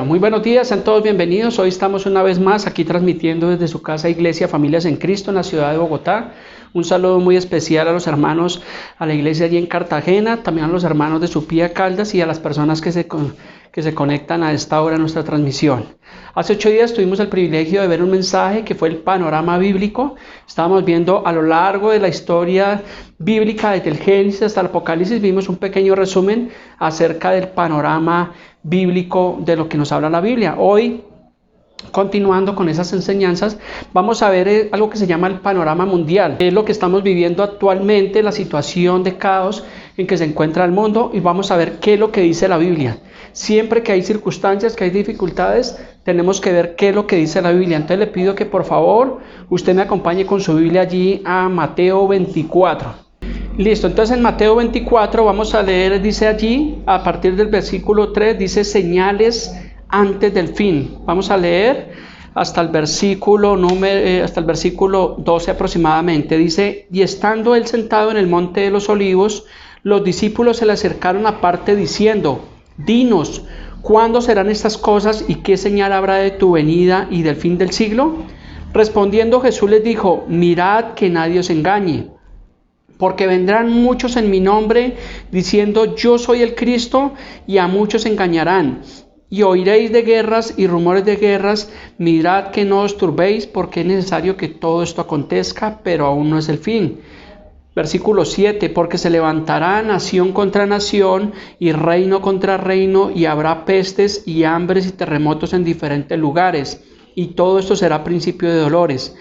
muy buenos días, sean todos bienvenidos. Hoy estamos una vez más aquí transmitiendo desde su casa Iglesia Familias en Cristo en la ciudad de Bogotá. Un saludo muy especial a los hermanos, a la iglesia allí en Cartagena, también a los hermanos de Supía Caldas y a las personas que se conectan a esta hora a nuestra transmisión. Hace 8 días tuvimos el privilegio de ver un mensaje que fue el panorama bíblico. Estábamos viendo a lo largo de la historia bíblica, desde el Génesis hasta el Apocalipsis, vimos un pequeño resumen acerca del panorama bíblico de lo que nos habla la Biblia. Hoy, continuando con esas enseñanzas, vamos a ver algo que se llama el panorama mundial. Es lo que estamos viviendo actualmente, la situación de caos en que se encuentra el mundo, y vamos a ver qué es lo que dice la Biblia. Siempre que hay circunstancias, que hay dificultades, tenemos que ver qué es lo que dice la Biblia. Entonces le pido que por favor usted me acompañe con su Biblia allí a Mateo 24. Listo, entonces en Mateo 24 vamos a leer, dice allí, a partir del versículo 3, dice señales antes del fin. Vamos a leer hasta el versículo 12 aproximadamente. Dice: y estando él sentado en el monte de los olivos, los discípulos se le acercaron aparte diciendo: dinos, ¿cuándo serán estas cosas y qué señal habrá de tu venida y del fin del siglo? Respondiendo Jesús les dijo: mirad que nadie os engañe, porque vendrán muchos en mi nombre diciendo yo soy el Cristo, y a muchos engañarán. Y oiréis de guerras y rumores de guerras. Mirad que no os turbéis, porque es necesario que todo esto acontezca, pero aún no es el fin. Versículo 7, porque se levantará nación contra nación y reino contra reino, y habrá pestes y hambres y terremotos en diferentes lugares, y todo esto será principio de dolores.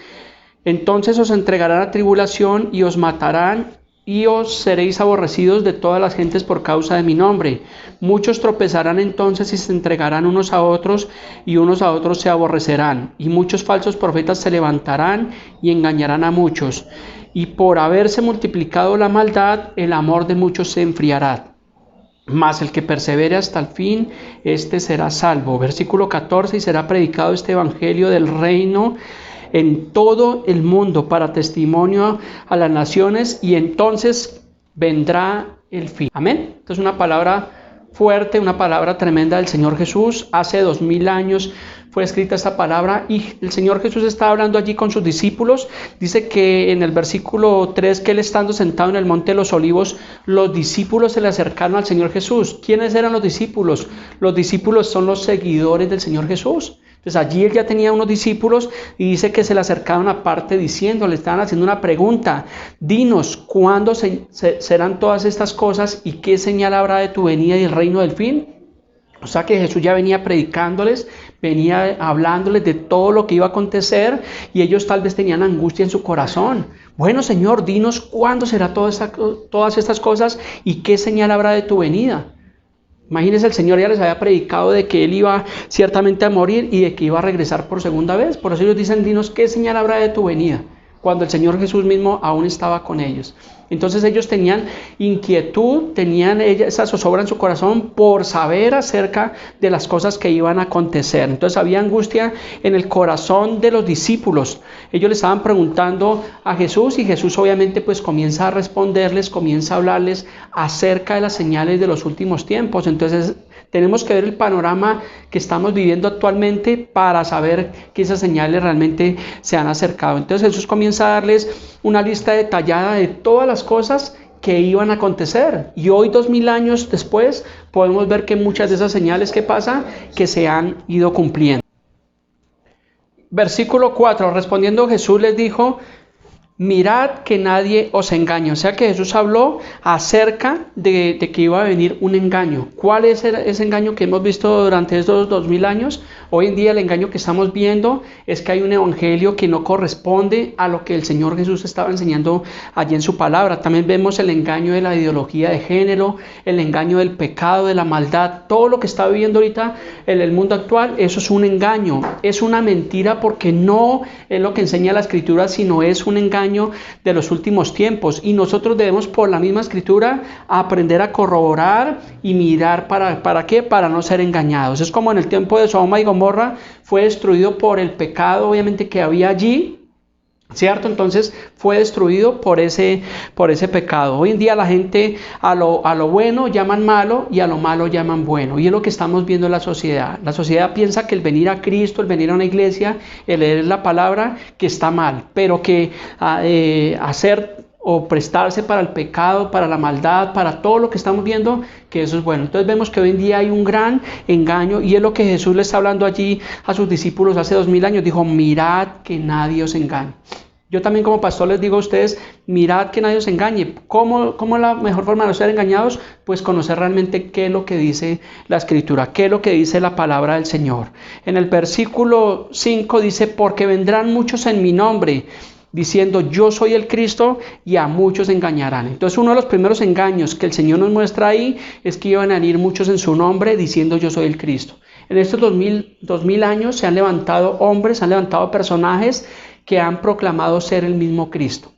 Entonces os entregarán a tribulación y os matarán, y os seréis aborrecidos de todas las gentes por causa de mi nombre. Muchos tropezarán entonces y se entregarán unos a otros, y unos a otros se aborrecerán. Y muchos falsos profetas se levantarán y engañarán a muchos. Y por haberse multiplicado la maldad, el amor de muchos se enfriará. Mas el que persevere hasta el fin, este será salvo. Versículo 14, y será predicado este evangelio del reino en todo el mundo para testimonio a las naciones, y entonces vendrá el fin. Amén. Entonces una palabra fuerte, una palabra tremenda del Señor Jesús. Hace 2000 años fue escrita esta palabra, y el Señor Jesús está hablando allí con sus discípulos. Dice que en el versículo 3 que él, estando sentado en el monte de los olivos, los discípulos se le acercaron al Señor Jesús. ¿Quiénes eran los discípulos? Los discípulos son los seguidores del Señor Jesús. Entonces allí él ya tenía unos discípulos, y dice que se le acercaron aparte diciendo, le estaban haciendo una pregunta: dinos, ¿cuándo serán todas estas cosas y qué señal habrá de tu venida y el reino del fin? O sea que Jesús ya venía predicándoles, venía hablándoles de todo lo que iba a acontecer, y ellos tal vez tenían angustia en su corazón. Bueno, Señor, dinos cuándo será todas estas cosas y qué señal habrá de tu venida. Imagínense, el Señor ya les había predicado de que Él iba ciertamente a morir y de que iba a regresar por segunda vez. Por eso ellos dicen: dinos qué señal habrá de tu venida, cuando el Señor Jesús mismo aún estaba con ellos. Entonces ellos tenían inquietud, tenían esa zozobra en su corazón por saber acerca de las cosas que iban a acontecer. Entonces había angustia en el corazón de los discípulos. Ellos le estaban preguntando a Jesús, y Jesús obviamente pues comienza a responderles, comienza a hablarles acerca de las señales de los últimos tiempos. Entonces tenemos que ver el panorama que estamos viviendo actualmente para saber que esas señales realmente se han acercado. Entonces Jesús comienza a darles una lista detallada de todas las cosas que iban a acontecer. Y hoy, 2000 años después, podemos ver que muchas de esas señales que pasan, que se han ido cumpliendo. Versículo 4, respondiendo Jesús les dijo: mirad que nadie os engañe. O sea que Jesús habló acerca de que iba a venir un engaño. ¿Cuál es ese engaño que hemos visto durante estos 2000 años? Hoy en día el engaño que estamos viendo es que hay un evangelio que no corresponde a lo que el Señor Jesús estaba enseñando allí en su palabra. También vemos el engaño de la ideología de género, el engaño del pecado, de la maldad. Todo lo que está viviendo ahorita en el mundo actual, eso es un engaño, es una mentira, porque no es lo que enseña la Escritura, sino es un engaño de los últimos tiempos. Y nosotros debemos, por la misma Escritura, aprender a corroborar y mirar ¿para qué? Para no ser engañados. Es como en el tiempo de Sodoma y Gomorra, fue destruido por el pecado obviamente que había allí. ¿cierto? Entonces fue destruido por ese pecado. Hoy en día la gente a lo bueno llaman malo y a lo malo llaman bueno. Y es lo que estamos viendo en la sociedad. La sociedad piensa que el venir a Cristo, el venir a una iglesia, el leer la palabra, que está mal, pero que hacer o prestarse para el pecado, para la maldad, para todo lo que estamos viendo, que eso es bueno. Entonces vemos que hoy en día hay un gran engaño y es lo que Jesús le está hablando allí a sus discípulos hace 2000 años. Dijo, mirad que nadie os engañe. Yo también como pastor les digo a ustedes, mirad que nadie os engañe. ¿Cómo es la mejor forma de no ser engañados? Pues conocer realmente qué es lo que dice la Escritura, qué es lo que dice la palabra del Señor. En el versículo 5 dice, porque vendrán muchos en mi nombre, diciendo yo soy el Cristo, y a muchos engañarán. Entonces uno de los primeros engaños que el Señor nos muestra ahí es que iban a venir muchos en su nombre diciendo yo soy el Cristo. En estos 2000 años se han levantado hombres, se han levantado personajes que han proclamado ser el mismo Cristo,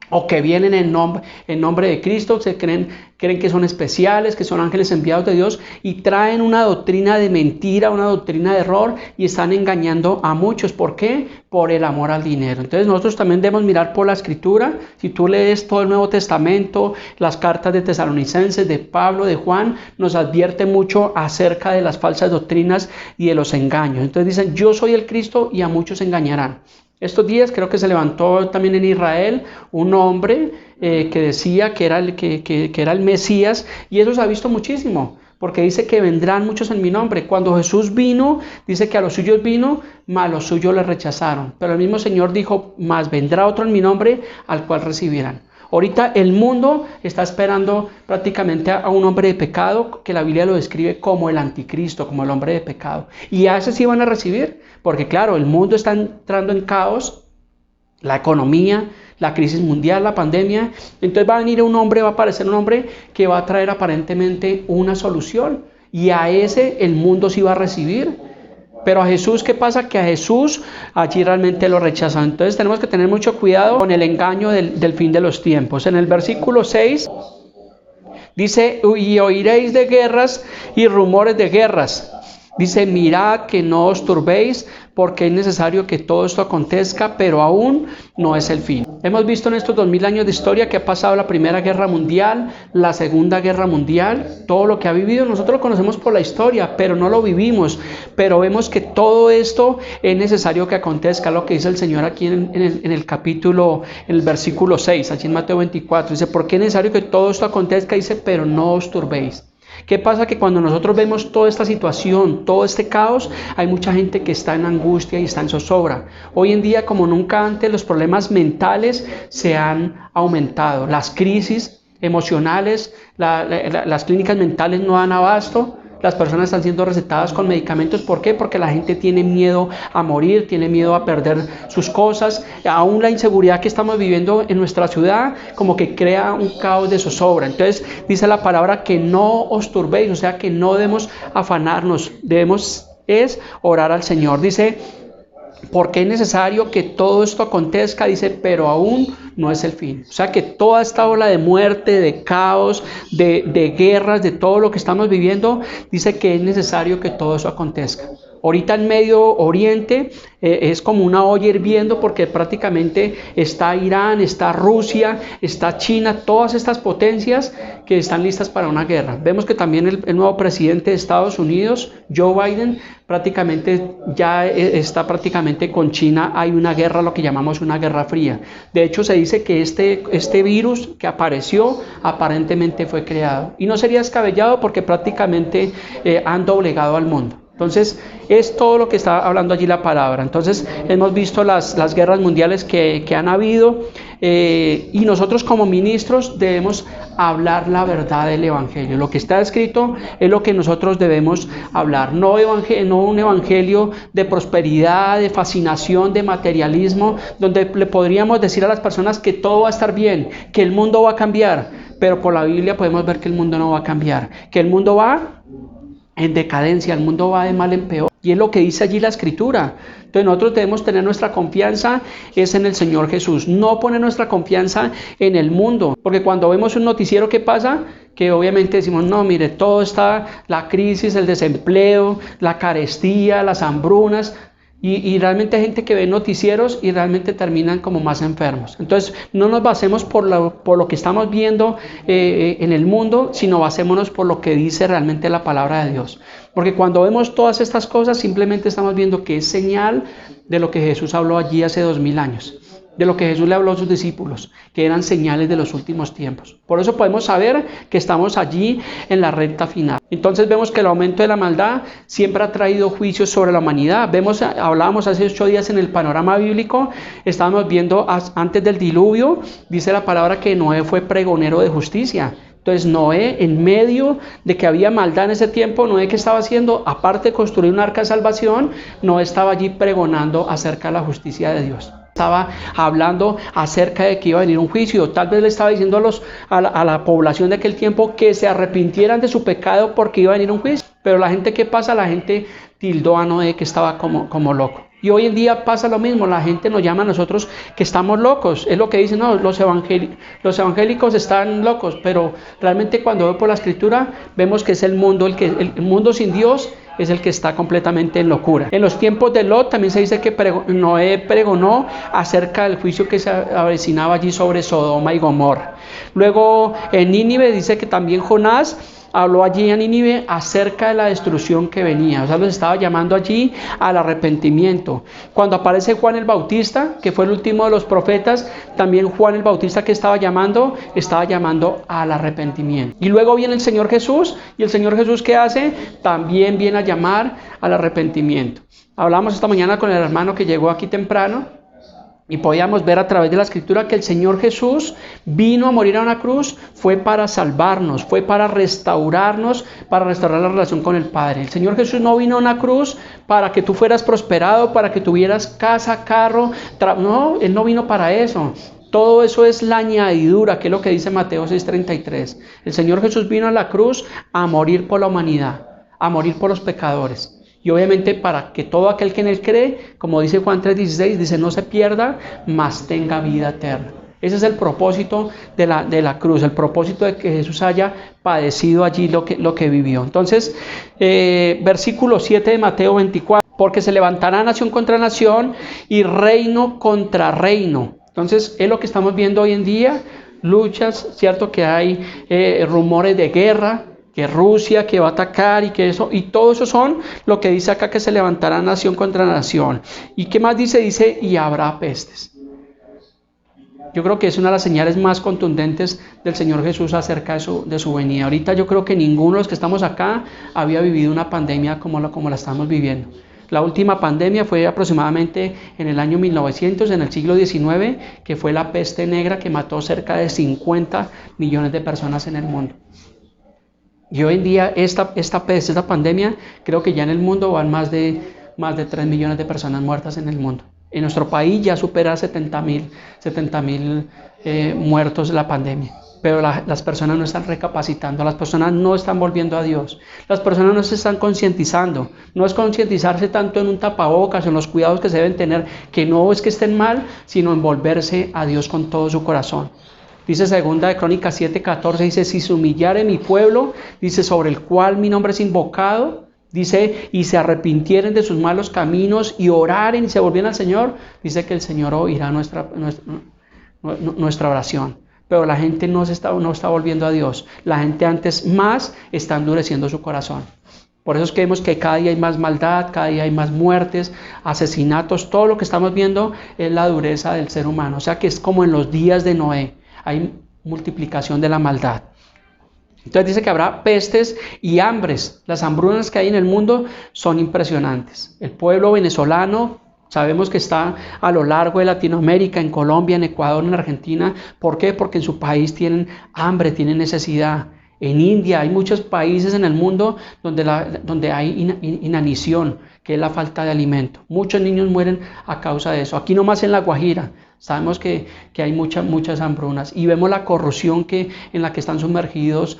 o que vienen en nombre de Cristo, se creen que son especiales, que son ángeles enviados de Dios, y traen una doctrina de mentira, una doctrina de error, y están engañando a muchos. ¿Por qué? Por el amor al dinero. Entonces nosotros también debemos mirar por la Escritura. Si tú lees todo el Nuevo Testamento, las cartas de Tesalonicenses, de Pablo, de Juan, nos advierte mucho acerca de las falsas doctrinas y de los engaños. Entonces dicen, yo soy el Cristo y a muchos engañarán. Estos días creo que se levantó también en Israel un hombre que decía que era el Mesías, y eso se ha visto muchísimo, porque dice que vendrán muchos en mi nombre. Cuando Jesús vino, dice que a los suyos vino, mas a los suyos le rechazaron. Pero el mismo Señor dijo, mas vendrá otro en mi nombre, al cual recibirán. Ahorita el mundo está esperando prácticamente a un hombre de pecado, que la Biblia lo describe como el anticristo, como el hombre de pecado. Y a ese sí van a recibir, porque claro, el mundo está entrando en caos, la economía, la crisis mundial, la pandemia. Entonces va a venir un hombre, va a aparecer un hombre que va a traer aparentemente una solución. Y a ese el mundo sí va a recibir. Pero a Jesús, ¿qué pasa? Que a Jesús allí realmente lo rechazan. Entonces tenemos que tener mucho cuidado con el engaño del fin de los tiempos. En el versículo 6 dice, y oiréis de guerras y rumores de guerras. Dice, mirad que no os turbéis, porque es necesario que todo esto acontezca, pero aún no es el fin. Hemos visto en estos 2000 años de historia que ha pasado la Primera Guerra Mundial, la Segunda Guerra Mundial, todo lo que ha vivido. Nosotros lo conocemos por la historia, pero no lo vivimos. Pero vemos que todo esto es necesario que acontezca, lo que dice el Señor aquí en el versículo 6, allí en Mateo 24. Dice, ¿por qué es necesario que todo esto acontezca? Dice, pero no os turbéis. ¿Qué pasa? Que cuando nosotros vemos toda esta situación, todo este caos, hay mucha gente que está en angustia y está en zozobra. Hoy en día, como nunca antes, los problemas mentales se han aumentado. Las crisis emocionales, las clínicas mentales no dan abasto. Las personas están siendo recetadas con medicamentos. ¿Por qué? Porque la gente tiene miedo a morir, tiene miedo a perder sus cosas. Aún la inseguridad que estamos viviendo en nuestra ciudad como que crea un caos de zozobra. Entonces dice la palabra que no os turbéis, o sea que no debemos afanarnos, debemos es orar al Señor. Dice, porque es necesario que todo esto acontezca, dice, pero aún no es el fin. O sea que toda esta ola de muerte, de caos, de guerras, de todo lo que estamos viviendo, dice que es necesario que todo eso acontezca. Ahorita en Medio Oriente es como una olla hirviendo, porque prácticamente está Irán, está Rusia, está China, todas estas potencias que están listas para una guerra. Vemos que también el nuevo presidente de Estados Unidos, Joe Biden, prácticamente ya está prácticamente con China. Hay una guerra, lo que llamamos una guerra fría. De hecho se dice que este virus que apareció aparentemente fue creado. Y no sería descabellado, porque prácticamente han doblegado al mundo. Entonces, es todo lo que está hablando allí la palabra. Entonces, hemos visto las guerras mundiales que han habido, y nosotros como ministros debemos hablar la verdad del Evangelio. Lo que está escrito es lo que nosotros debemos hablar. No un evangelio de prosperidad, de fascinación, de materialismo, donde le podríamos decir a las personas que todo va a estar bien, que el mundo va a cambiar. Pero por la Biblia podemos ver que el mundo no va a cambiar, que el mundo va en decadencia, el mundo va de mal en peor, y es lo que dice allí la Escritura. Entonces nosotros debemos tener nuestra confianza es en el Señor Jesús, no poner nuestra confianza en el mundo, porque cuando vemos un noticiero, ¿qué pasa? Que obviamente decimos, no, mire, todo está, la crisis, el desempleo, la carestía, las hambrunas. Y realmente hay gente que ve noticieros y realmente terminan como más enfermos. Entonces, no nos basemos por lo que estamos viendo en el mundo, sino basémonos por lo que dice realmente la palabra de Dios. Porque cuando vemos todas estas cosas, simplemente estamos viendo que es señal de lo que Jesús habló allí hace 2000 años. De lo que Jesús le habló a sus discípulos, que eran señales de los últimos tiempos. Por eso podemos saber que estamos allí en la recta final. Entonces vemos que el aumento de la maldad siempre ha traído juicios sobre la humanidad. Hablábamos hace 8 días en el panorama bíblico, estábamos viendo antes del diluvio, dice la palabra que Noé fue pregonero de justicia. Entonces Noé, en medio de que había maldad en ese tiempo, Noé, ¿qué estaba haciendo? Aparte de construir un arca de salvación, Noé estaba allí pregonando acerca de la justicia de Dios. Estaba hablando acerca de que iba a venir un juicio. Tal vez le estaba diciendo a la población de aquel tiempo que se arrepintieran de su pecado porque iba a venir un juicio. Pero la gente, ¿qué pasa? La gente tildó a Noé que estaba como loco. Y hoy en día pasa lo mismo, la gente nos llama a nosotros que estamos locos. Es lo que dicen, no, los evangélicos están locos, pero realmente cuando vemos por la escritura, vemos que es el mundo, el mundo sin Dios es el que está completamente en locura. En los tiempos de Lot también se dice que Noé pregonó acerca del juicio que se avecinaba allí sobre Sodoma y Gomorra. Luego en Nínive dice que también Jonás habló allí a Nínive acerca de la destrucción que venía. O sea, los estaba llamando allí al arrepentimiento. Cuando aparece Juan el Bautista, que fue el último de los profetas, también Juan el Bautista que estaba llamando al arrepentimiento. Y luego viene el Señor Jesús, y el Señor Jesús, ¿qué hace? También viene a llamar al arrepentimiento. Hablamos esta mañana con el hermano que llegó aquí temprano, y podíamos ver a través de la escritura que el Señor Jesús vino a morir a una cruz, fue para salvarnos, fue para restaurarnos, para restaurar la relación con el Padre. El Señor Jesús no vino a una cruz para que tú fueras prosperado, para que tuvieras casa, carro, no, Él no vino para eso. Todo eso es la añadidura, que es lo que dice Mateo 6:33. El Señor Jesús vino a la cruz a morir por la humanidad, a morir por los pecadores. Y obviamente para que todo aquel que en Él cree, como dice Juan 3:16, dice no se pierda, mas tenga vida eterna. Ese es el propósito de la cruz, el propósito de que Jesús haya padecido allí lo que vivió. Entonces, versículo 7 de Mateo 24, porque se levantará nación contra nación y reino contra reino. Entonces, es lo que estamos viendo hoy en día, luchas, cierto que hay rumores de guerra, que Rusia que va a atacar y que eso, y todo eso son lo que dice acá, que se levantará nación contra nación. ¿Y qué más dice? Dice, y habrá pestes. Yo creo que es una de las señales más contundentes del Señor Jesús acerca de su venida. Ahorita yo creo que ninguno de los que estamos acá había vivido una pandemia como la estamos viviendo. La última pandemia fue aproximadamente en el año 1900, en el siglo XIX, que fue la peste negra que mató cerca de 50 millones de personas en el mundo. Y hoy en día esta pandemia, creo que ya en el mundo van más de 3 millones de personas muertas en el mundo. En nuestro país ya supera 70.000 muertos la pandemia. Pero las personas no están recapacitando, las personas no están volviendo a Dios, las personas no se están concientizando. No es concientizarse tanto en un tapabocas, en los cuidados que se deben tener, que no es que estén mal, sino en volverse a Dios con todo su corazón. Dice 2 de Crónicas 7:14, dice, si se humillare mi pueblo, dice, sobre el cual mi nombre es invocado, dice, y se arrepintieren de sus malos caminos y oraren y se volvieran al Señor, dice que el Señor oirá nuestra oración. Pero la gente no está volviendo a Dios. La gente antes más está endureciendo su corazón. Por eso es que vemos que cada día hay más maldad, cada día hay más muertes, asesinatos. Todo lo que estamos viendo es la dureza del ser humano. O sea que es como en los días de Noé. Hay multiplicación de la maldad. Entonces dice que habrá pestes y hambres. Las hambrunas que hay en el mundo son impresionantes. El pueblo venezolano sabemos que está a lo largo de Latinoamérica, en Colombia, en Ecuador, en Argentina. ¿Por qué? Porque en su país tienen hambre, tienen necesidad. En India hay muchos países en el mundo donde hay inanición, que es la falta de alimento. Muchos niños mueren a causa de eso. Aquí nomás en La Guajira sabemos que hay muchas hambrunas y vemos la corrupción en la que están sumergidos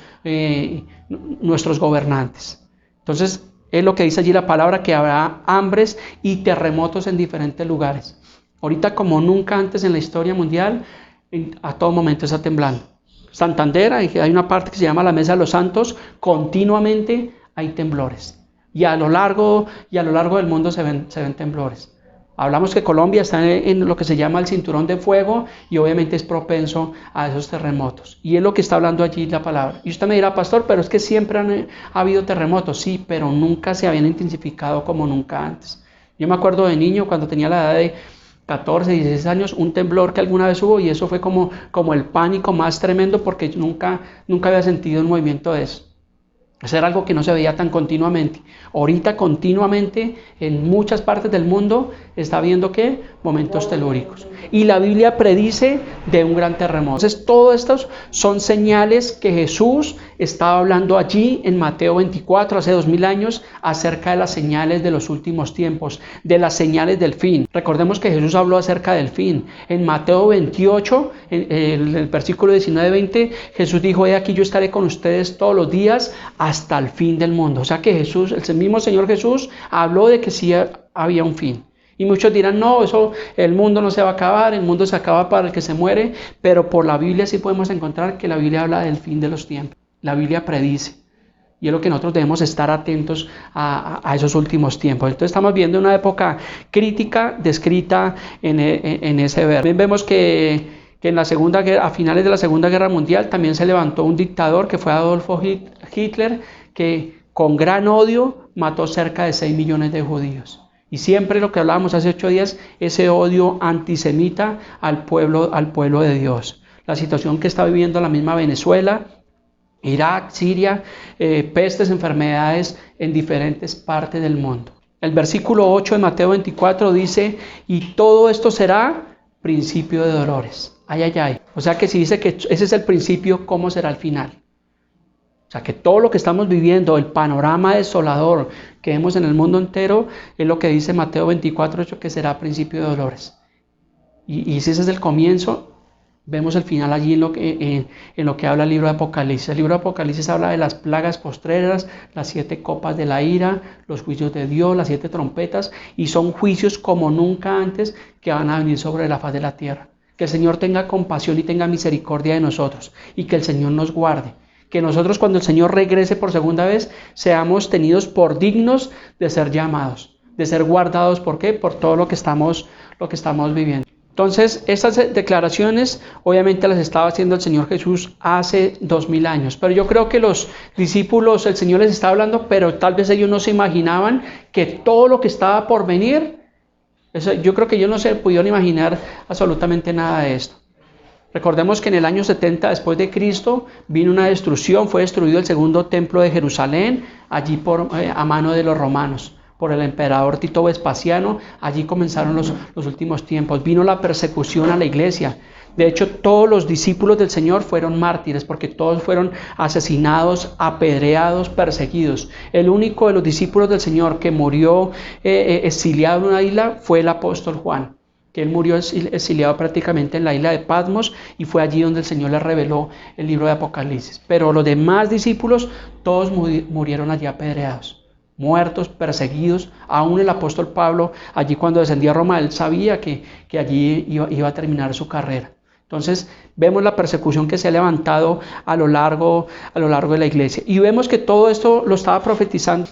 nuestros gobernantes. Entonces es lo que dice allí la palabra, que habrá hambres y terremotos en diferentes lugares. Ahorita como nunca antes en la historia mundial, a todo momento está temblando. Santander, hay una parte que se llama la Mesa de los Santos, continuamente hay temblores. Y a lo largo del mundo se ven temblores. Hablamos que Colombia está en lo que se llama el cinturón de fuego y obviamente es propenso a esos terremotos. Y es lo que está hablando allí la palabra. Y usted me dirá, pastor, pero es que siempre ha habido terremotos. Sí, pero nunca se habían intensificado como nunca antes. Yo me acuerdo de niño, cuando tenía la edad de 14, 16 años, un temblor que alguna vez hubo y eso fue como el pánico más tremendo porque nunca había sentido un movimiento de eso. Eso era algo que no se veía tan continuamente. Ahorita continuamente en muchas partes del mundo está habiendo ¿qué? Momentos telúricos. Y la Biblia predice de un gran terremoto. Entonces todos estos son señales que Jesús estaba hablando allí en Mateo 24, hace 2000 años, acerca de las señales de los últimos tiempos, de las señales del fin. Recordemos que Jesús habló acerca del fin. En Mateo 28, en el versículo 19-20, Jesús dijo, he aquí yo estaré con ustedes todos los días hasta el fin del mundo. O sea que Jesús, el mismo Señor Jesús, habló de que sí había un fin. Y muchos dirán, no, el mundo no se va a acabar, el mundo se acaba para el que se muere, pero por la Biblia sí podemos encontrar que la Biblia habla del fin de los tiempos. La Biblia predice. Y es lo que nosotros debemos estar atentos a esos últimos tiempos. Entonces estamos viendo una época crítica descrita en ese verso. También vemos que en la Segunda Guerra, a finales de la Segunda Guerra Mundial, también se levantó un dictador que fue Adolfo Hitler, que con gran odio mató cerca de 6 millones de judíos. Y siempre lo que hablábamos hace 8 días, ese odio antisemita al pueblo de Dios. La situación que está viviendo la misma Venezuela, Irak, Siria, pestes, enfermedades en diferentes partes del mundo. El versículo 8 de Mateo 24 dice, y todo esto será principio de dolores. Ay, ay, ay. O sea que si dice que ese es el principio, ¿cómo será el final? O sea que todo lo que estamos viviendo, el panorama desolador que vemos en el mundo entero, es lo que dice Mateo 24, 8, que será principio de dolores. Y si ese es el comienzo, vemos el final allí en lo que habla el libro de Apocalipsis. El libro de Apocalipsis habla de las plagas postreras, las 7 copas de la ira, los juicios de Dios, las 7 trompetas, y son juicios como nunca antes que van a venir sobre la faz de la tierra. Que el Señor tenga compasión y tenga misericordia de nosotros, y que el Señor nos guarde. Que nosotros cuando el Señor regrese por segunda vez, seamos tenidos por dignos de ser llamados, de ser guardados. ¿Por qué? Por todo lo que estamos viviendo. Entonces, estas declaraciones obviamente las estaba haciendo el Señor Jesús hace 2000 años. Pero yo creo que los discípulos, el Señor les estaba hablando, pero tal vez ellos no se imaginaban que todo lo que estaba por venir, yo creo que ellos no se pudieron imaginar absolutamente nada de esto. Recordemos que en el año 70 después de Cristo vino una destrucción, fue destruido el segundo templo de Jerusalén, allí a mano de los romanos, por el emperador Tito Vespasiano. Allí comenzaron los últimos tiempos. Vino la persecución a la iglesia. De hecho, todos los discípulos del Señor fueron mártires, porque todos fueron asesinados, apedreados, perseguidos. El único de los discípulos del Señor que murió exiliado en una isla fue el apóstol Juan, que él murió exiliado prácticamente en la isla de Patmos, y fue allí donde el Señor le reveló el libro de Apocalipsis. Pero los demás discípulos, todos murieron allí apedreados, muertos, perseguidos. Aún el apóstol Pablo, allí cuando descendía a Roma, él sabía que allí iba a terminar su carrera. Entonces vemos la persecución que se ha levantado a lo largo de la iglesia. Y vemos que todo esto lo estaba profetizando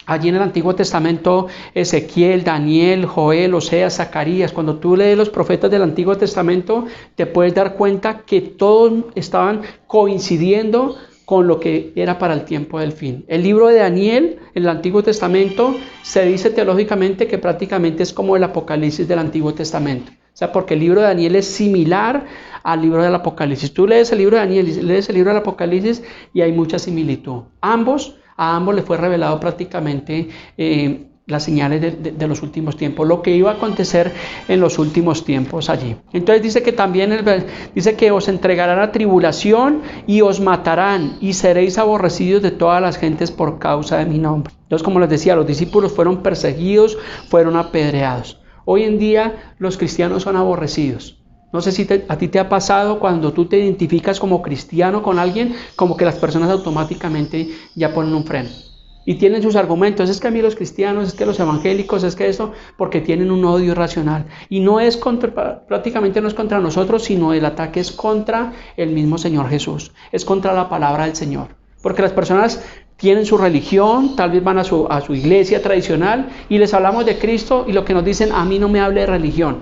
allí en el Antiguo Testamento Ezequiel, Daniel, Joel, Oseas, Zacarías. Cuando tú lees los profetas del Antiguo Testamento, te puedes dar cuenta que todos estaban coincidiendo con lo que era para el tiempo del fin. El libro de Daniel, en el Antiguo Testamento, se dice teológicamente que prácticamente es como el Apocalipsis del Antiguo Testamento. O sea, porque el libro de Daniel es similar al libro del Apocalipsis. Tú lees el libro de Daniel y lees el libro del Apocalipsis y hay mucha similitud. A ambos les fue revelado prácticamente las señales de los últimos tiempos, lo que iba a acontecer en los últimos tiempos allí. Entonces dice que también dice que os entregarán a tribulación y os matarán y seréis aborrecidos de todas las gentes por causa de mi nombre. Entonces, como les decía, los discípulos fueron perseguidos, fueron apedreados. Hoy en día los cristianos son aborrecidos. No sé si a ti te ha pasado cuando tú te identificas como cristiano con alguien, como que las personas automáticamente ya ponen un freno. Y tienen sus argumentos, es que a mí los cristianos, es que los evangélicos, es que eso, porque tienen un odio irracional. Y no es prácticamente no es contra nosotros, sino el ataque es contra el mismo Señor Jesús. Es contra la palabra del Señor. Porque las personas tienen su religión, tal vez van a su iglesia tradicional y les hablamos de Cristo y lo que nos dicen, a mí no me hable de religión,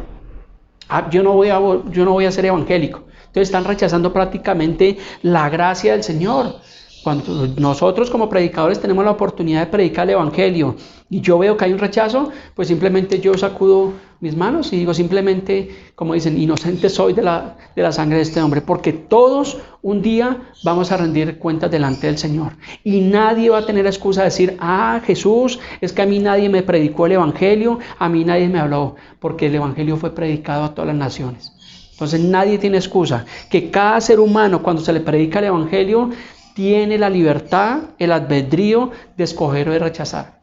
yo no voy a ser evangélico. Entonces están rechazando prácticamente la gracia del Señor. Cuando nosotros como predicadores tenemos la oportunidad de predicar el evangelio y yo veo que hay un rechazo, pues simplemente yo sacudo mis manos y digo simplemente, como dicen, inocente soy de la sangre de este hombre, porque todos un día vamos a rendir cuentas delante del Señor y nadie va a tener excusa de decir, Jesús, es que a mí nadie me predicó el evangelio, a mí nadie me habló, porque el evangelio fue predicado a todas las naciones. Entonces nadie tiene excusa, que cada ser humano cuando se le predica el evangelio tiene la libertad, el albedrío de escoger o de rechazar.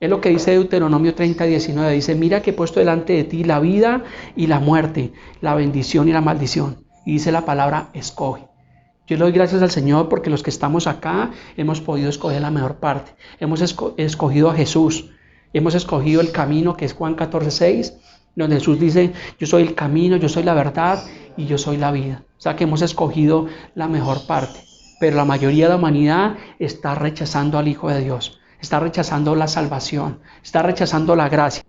Es lo que dice Deuteronomio 30:19, dice, mira que he puesto delante de ti la vida y la muerte, la bendición y la maldición. Y dice la palabra, escoge. Yo le doy gracias al Señor porque los que estamos acá hemos podido escoger la mejor parte. Hemos escogido a Jesús, hemos escogido el camino que es Juan 14:6, donde Jesús dice, yo soy el camino, yo soy la verdad y yo soy la vida. O sea que hemos escogido la mejor parte. Pero la mayoría de la humanidad está rechazando al Hijo de Dios, está rechazando la salvación, está rechazando la gracia.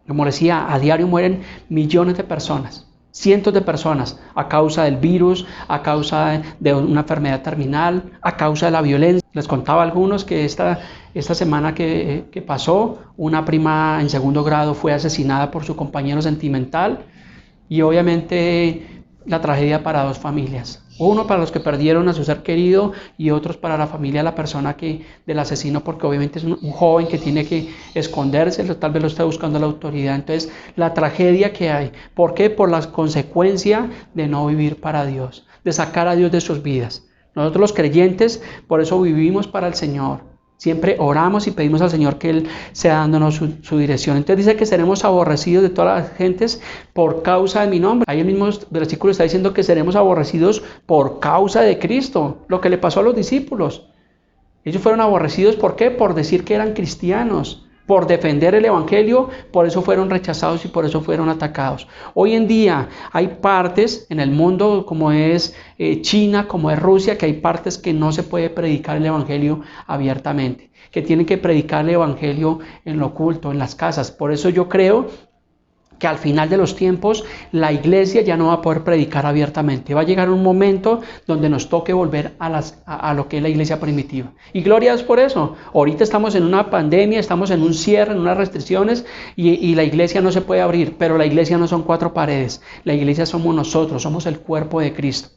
Como decía, a diario mueren millones de personas, cientos de personas, a causa del virus, a causa de una enfermedad terminal, a causa de la violencia. Les contaba a algunos que esta semana que pasó, una prima en segundo grado fue asesinada por su compañero sentimental y obviamente la tragedia para dos familias. Uno para los que perdieron a su ser querido y otros para la familia de la persona del asesino, porque obviamente es un joven que tiene que esconderse, tal vez lo está buscando la autoridad. Entonces la tragedia que hay, ¿por qué? Por la consecuencia de no vivir para Dios, de sacar a Dios de sus vidas. Nosotros los creyentes por eso vivimos para el Señor. Siempre oramos y pedimos al Señor que Él sea dándonos su dirección. Entonces dice que seremos aborrecidos de todas las gentes por causa de mi nombre. Ahí el mismo versículo está diciendo que seremos aborrecidos por causa de Cristo. Lo que le pasó a los discípulos. Ellos fueron aborrecidos, ¿por qué? Por decir que eran cristianos, por defender el evangelio, por eso fueron rechazados y por eso fueron atacados. Hoy en día hay partes en el mundo como es China, como es Rusia, que hay partes que no se puede predicar el evangelio abiertamente, que tienen que predicar el evangelio en lo oculto, en las casas. Por eso yo creo que al final de los tiempos la iglesia ya no va a poder predicar abiertamente. Va a llegar un momento donde nos toque volver a lo que es la iglesia primitiva. Y gloria a Dios por eso. Ahorita estamos en una pandemia, estamos en un cierre, en unas restricciones y la iglesia no se puede abrir. Pero la iglesia no son cuatro paredes. La iglesia somos nosotros, somos el cuerpo de Cristo.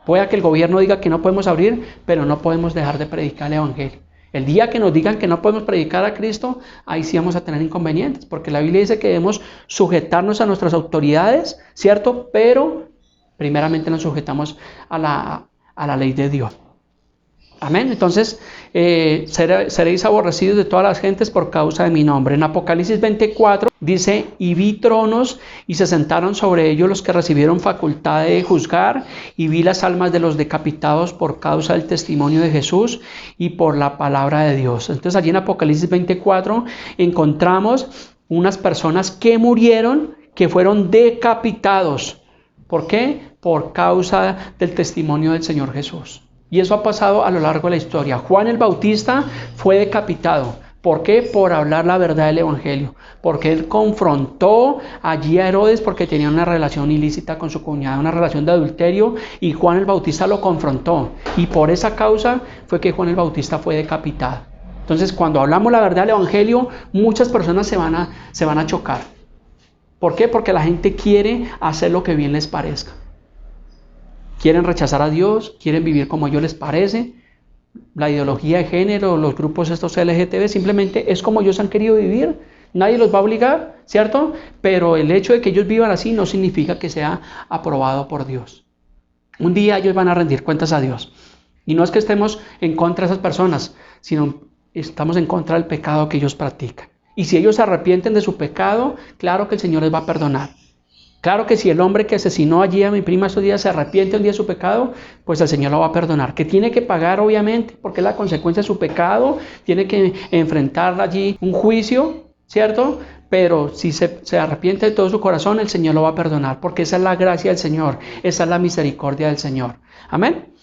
Puede que el gobierno diga que no podemos abrir, pero no podemos dejar de predicar el evangelio. El día que nos digan que no podemos predicar a Cristo, ahí sí vamos a tener inconvenientes, porque la Biblia dice que debemos sujetarnos a nuestras autoridades, ¿cierto? Pero primeramente nos sujetamos a la ley de Dios. Amén. Entonces, seréis aborrecidos de todas las gentes por causa de mi nombre. En Apocalipsis 24 dice, y vi tronos y se sentaron sobre ellos los que recibieron facultad de juzgar, y vi las almas de los decapitados por causa del testimonio de Jesús y por la palabra de Dios. Entonces allí en Apocalipsis 24 encontramos unas personas que murieron, que fueron decapitados. ¿Por qué? Por causa del testimonio del Señor Jesús. Y eso ha pasado a lo largo de la historia. Juan el Bautista fue decapitado. ¿Por qué? Por hablar la verdad del evangelio. Porque él confrontó allí a Herodes porque tenía una relación ilícita con su cuñada, una relación de adulterio, y Juan el Bautista lo confrontó. Y por esa causa fue que Juan el Bautista fue decapitado. Entonces, cuando hablamos la verdad del evangelio, muchas personas se van a chocar. ¿Por qué? Porque la gente quiere hacer lo que bien les parezca. Quieren rechazar a Dios, quieren vivir como a ellos les parece. La ideología de género, los grupos estos LGTB, simplemente es como ellos han querido vivir. Nadie los va a obligar, ¿cierto? Pero el hecho de que ellos vivan así no significa que sea aprobado por Dios. Un día ellos van a rendir cuentas a Dios. Y no es que estemos en contra de esas personas, sino estamos en contra del pecado que ellos practican. Y si ellos se arrepienten de su pecado, claro que el Señor les va a perdonar. Claro que si el hombre que asesinó allí a mi prima estos días se arrepiente un día de su pecado, pues el Señor lo va a perdonar. Que tiene que pagar, obviamente, porque es la consecuencia de su pecado. Tiene que enfrentar allí un juicio, ¿cierto? Pero si se arrepiente de todo su corazón, el Señor lo va a perdonar, porque esa es la gracia del Señor, esa es la misericordia del Señor. Amén.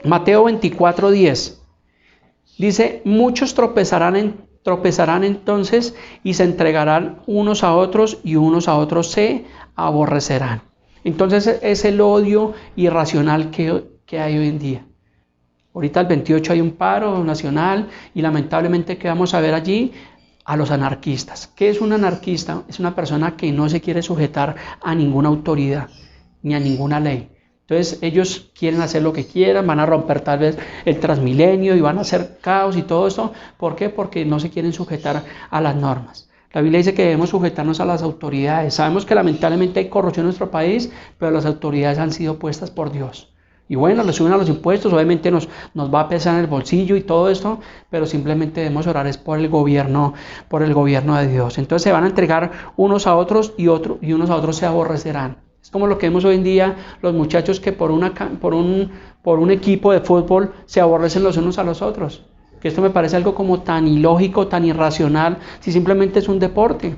Mateo 24:10. Dice, muchos tropezarán entonces y se entregarán unos a otros y unos a otros se aborrecerán. Entonces es el odio irracional que hay hoy en día. Ahorita el 28 hay un paro nacional y lamentablemente ¿qué vamos a ver allí? A los anarquistas. ¿Qué es un anarquista? Es una persona que no se quiere sujetar a ninguna autoridad ni a ninguna ley. Entonces ellos quieren hacer lo que quieran, van a romper tal vez el Transmilenio y van a hacer caos y todo esto. ¿Por qué? Porque no se quieren sujetar a las normas. La Biblia dice que debemos sujetarnos a las autoridades. Sabemos que lamentablemente hay corrupción en nuestro país, pero las autoridades han sido puestas por Dios. Y bueno, le suben a los impuestos, obviamente nos va a pesar en el bolsillo y todo esto, pero simplemente debemos orar es por el gobierno de Dios. Entonces se van a entregar unos a otros y unos a otros se aborrecerán. Es como lo que vemos hoy en día, los muchachos que por un equipo de fútbol se aborrecen los unos a los otros. Que esto me parece algo como tan ilógico, tan irracional, si simplemente es un deporte.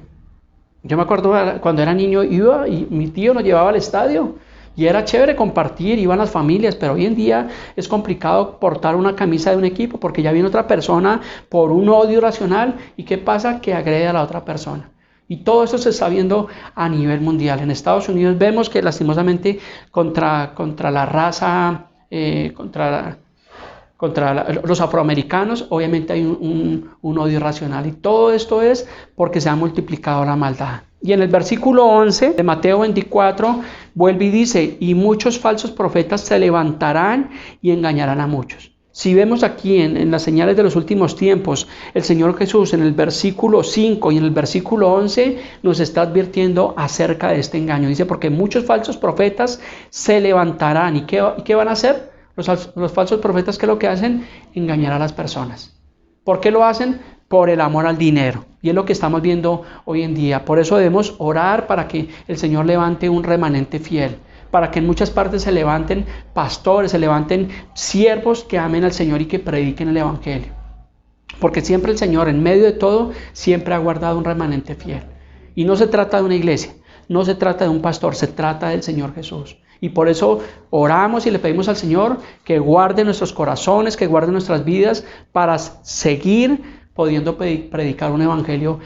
Yo me acuerdo cuando era niño iba y mi tío nos llevaba al estadio. Y era chévere compartir, iban las familias, pero hoy en día es complicado portar una camisa de un equipo porque ya viene otra persona por un odio racional. ¿Y qué pasa? Que agrede a la otra persona. Y todo esto se está viendo a nivel mundial. En Estados Unidos vemos que lastimosamente contra la raza, los afroamericanos, obviamente hay un odio racional. Y todo esto es porque se ha multiplicado la maldad. Y en el versículo 11 de Mateo 24 vuelve y dice, y muchos falsos profetas se levantarán y engañarán a muchos. Si vemos aquí en las señales de los últimos tiempos, el Señor Jesús en el versículo 5 y en el versículo 11 nos está advirtiendo acerca de este engaño. Dice, porque muchos falsos profetas se levantarán. ¿Y qué van a hacer? Los falsos profetas, ¿qué es lo que hacen? Engañar a las personas. ¿Por qué lo hacen? Por el amor al dinero. Y es lo que estamos viendo hoy en día. Por eso debemos orar para que el Señor levante un remanente fiel. Para que en muchas partes se levanten pastores, se levanten siervos que amen al Señor y que prediquen el Evangelio. Porque siempre el Señor, en medio de todo, siempre ha guardado un remanente fiel. Y no se trata de una iglesia, no se trata de un pastor, se trata del Señor Jesús. Y por eso oramos y le pedimos al Señor que guarde nuestros corazones, que guarde nuestras vidas para seguir pudiendo predicar un evangelio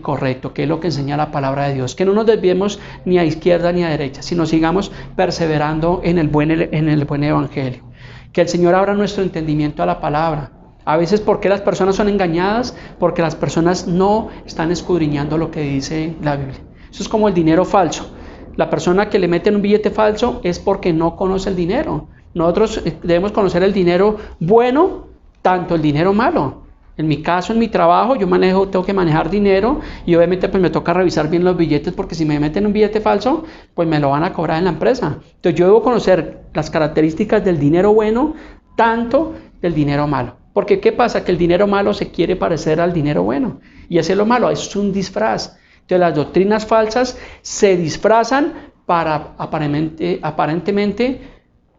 correcto, que es lo que enseña la palabra de Dios. Que no nos desviemos ni a izquierda ni a derecha, sino sigamos perseverando en el buen evangelio. Que el Señor abra nuestro entendimiento a la palabra. A veces, ¿por qué las personas son engañadas? Porque las personas no están escudriñando lo que dice la Biblia. Eso es como el dinero falso. La persona que le mete un billete falso es porque no conoce el dinero. Nosotros debemos conocer el dinero bueno, tanto el dinero malo. En mi caso, en mi trabajo, tengo que manejar dinero y obviamente pues me toca revisar bien los billetes porque si me meten un billete falso, pues me lo van a cobrar en la empresa. Entonces yo debo conocer las características del dinero bueno, tanto del dinero malo. Porque ¿qué pasa? Que el dinero malo se quiere parecer al dinero bueno. Y ese es lo malo, es un disfraz. Entonces las doctrinas falsas se disfrazan para aparentemente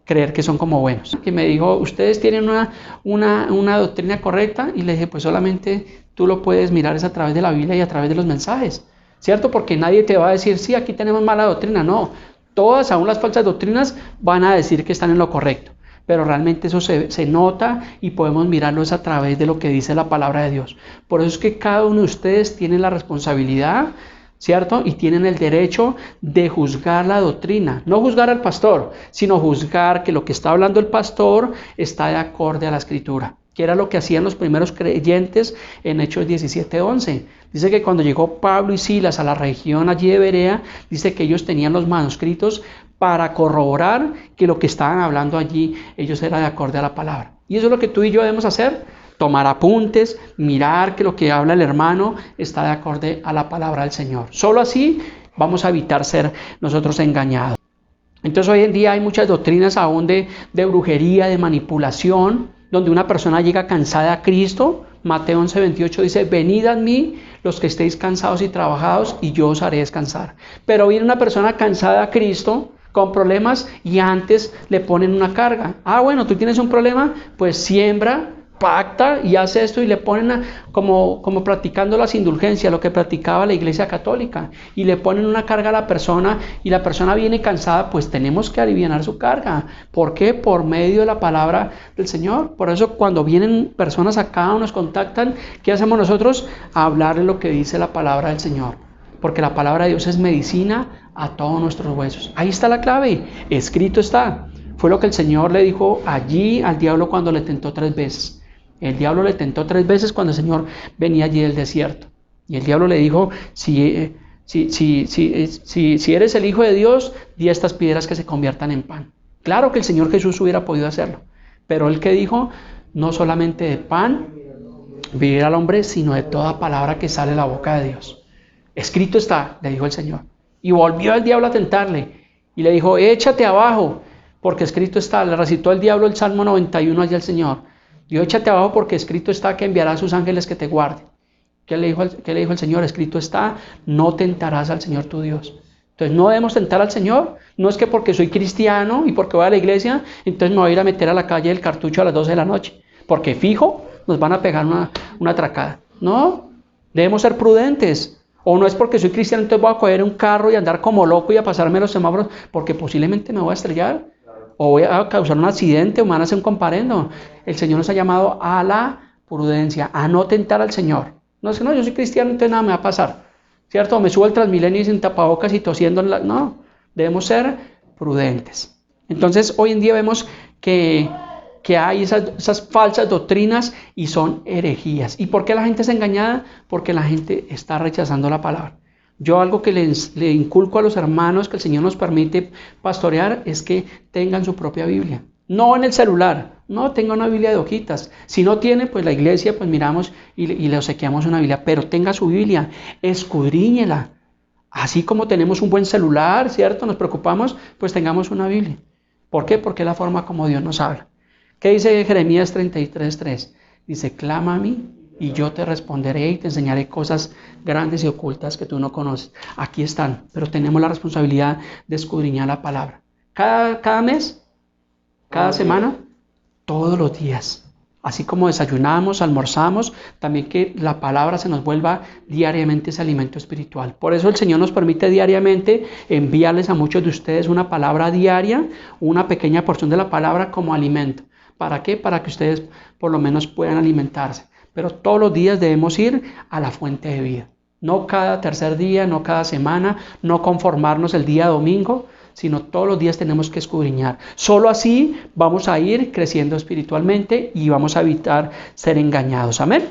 creer que son como buenos. Que me dijo, ustedes tienen una doctrina correcta, y le dije, pues solamente tú lo puedes mirar es a través de la Biblia y a través de los mensajes, ¿cierto? Porque nadie te va a decir, sí, aquí tenemos mala doctrina. No, todas, aún las falsas doctrinas, van a decir que están en lo correcto. Pero realmente eso se nota y podemos mirarlo es a través de lo que dice la palabra de Dios. Por eso es que cada uno de ustedes tiene la responsabilidad, ¿cierto? Y tienen el derecho de juzgar la doctrina. No juzgar al pastor, sino juzgar que lo que está hablando el pastor está de acorde a la Escritura. Que era lo que hacían los primeros creyentes en Hechos 17:11. Dice que cuando llegó Pablo y Silas a la región allí de Berea, dice que ellos tenían los manuscritos para corroborar que lo que estaban hablando allí, ellos era de acorde a la palabra. Y eso es lo que tú y yo debemos hacer, tomar apuntes, mirar que lo que habla el hermano está de acorde a la palabra del Señor. Solo así vamos a evitar ser nosotros engañados. Entonces hoy en día hay muchas doctrinas aún de brujería, de manipulación, donde una persona llega cansada a Cristo. Mateo 11:28 dice, venid a mí los que estéis cansados y trabajados y yo os haré descansar. Pero viene una persona cansada a Cristo, con problemas, y antes le ponen una carga. Bueno, tú tienes un problema, pues siembra pacta y hace esto y le ponen como practicando las indulgencias, lo que practicaba la Iglesia Católica, y le ponen una carga a la persona y la persona viene cansada, pues tenemos que alivianar su carga. ¿Por qué? Por medio de la palabra del Señor. Por eso cuando vienen personas acá o nos contactan, ¿qué hacemos nosotros? Hablarles lo que dice la palabra del Señor. Porque la palabra de Dios es medicina a todos nuestros huesos. Ahí está la clave, escrito está. Fue lo que el Señor le dijo allí al diablo cuando le tentó 3 veces. El diablo le tentó 3 veces cuando el Señor venía allí del desierto. Y el diablo le dijo, si eres el Hijo de Dios, di a estas piedras que se conviertan en pan. Claro que el Señor Jesús hubiera podido hacerlo. Pero él que dijo, no solamente de pan vivirá el hombre, sino de toda palabra que sale de la boca de Dios. Escrito está, le dijo el Señor. Y volvió el diablo a tentarle y le dijo, échate abajo, porque escrito está. Le recitó el diablo el Salmo 91 allá al Señor. Dijo, échate abajo porque escrito está que enviará a sus ángeles que te guarden. ¿Qué le dijo el Señor? Escrito está, no tentarás al Señor tu Dios. Entonces no debemos tentar al Señor. No es que porque soy cristiano y porque voy a la iglesia, entonces me voy a ir a meter a la calle del Cartucho a las 12 de la noche. Porque fijo, nos van a pegar una atracada. No, debemos ser prudentes. O no es porque soy cristiano, entonces voy a coger un carro y andar como loco y a pasarme los semáforos, porque posiblemente me voy a estrellar. O voy a causar un accidente o me van a hacer un comparendo. El Señor nos ha llamado a la prudencia, a no tentar al Señor. No es que no, yo soy cristiano, entonces nada me va a pasar. ¿Cierto? Me subo al Transmilenio y sin tapabocas y tosiendo. No, debemos ser prudentes. Entonces, hoy en día vemos que hay esas falsas doctrinas y son herejías. ¿Y por qué la gente es engañada? Porque la gente está rechazando la palabra. Yo algo que le inculco a los hermanos que el Señor nos permite pastorear es que tengan su propia Biblia. No en el celular, no tenga una Biblia de hojitas. Si no tiene, pues la iglesia, pues miramos y le obsequiamos una Biblia. Pero tenga su Biblia, escudriñela. Así como tenemos un buen celular, ¿cierto? Nos preocupamos, pues tengamos una Biblia. ¿Por qué? Porque es la forma como Dios nos habla. ¿Qué dice Jeremías 33:3? Dice, clama a mí y yo te responderé y te enseñaré cosas grandes y ocultas que tú no conoces. Aquí están, pero tenemos la responsabilidad de escudriñar la palabra. Cada mes, cada semana, todos los días. Así como desayunamos, almorzamos, también que la palabra se nos vuelva diariamente ese alimento espiritual. Por eso el Señor nos permite diariamente enviarles a muchos de ustedes una palabra diaria, una pequeña porción de la palabra como alimento. ¿Para qué? Para que ustedes por lo menos puedan alimentarse. Pero todos los días debemos ir a la fuente de vida. No cada tercer día, no cada semana, no conformarnos el día domingo, sino todos los días tenemos que escudriñar. Solo así vamos a ir creciendo espiritualmente y vamos a evitar ser engañados. Amén.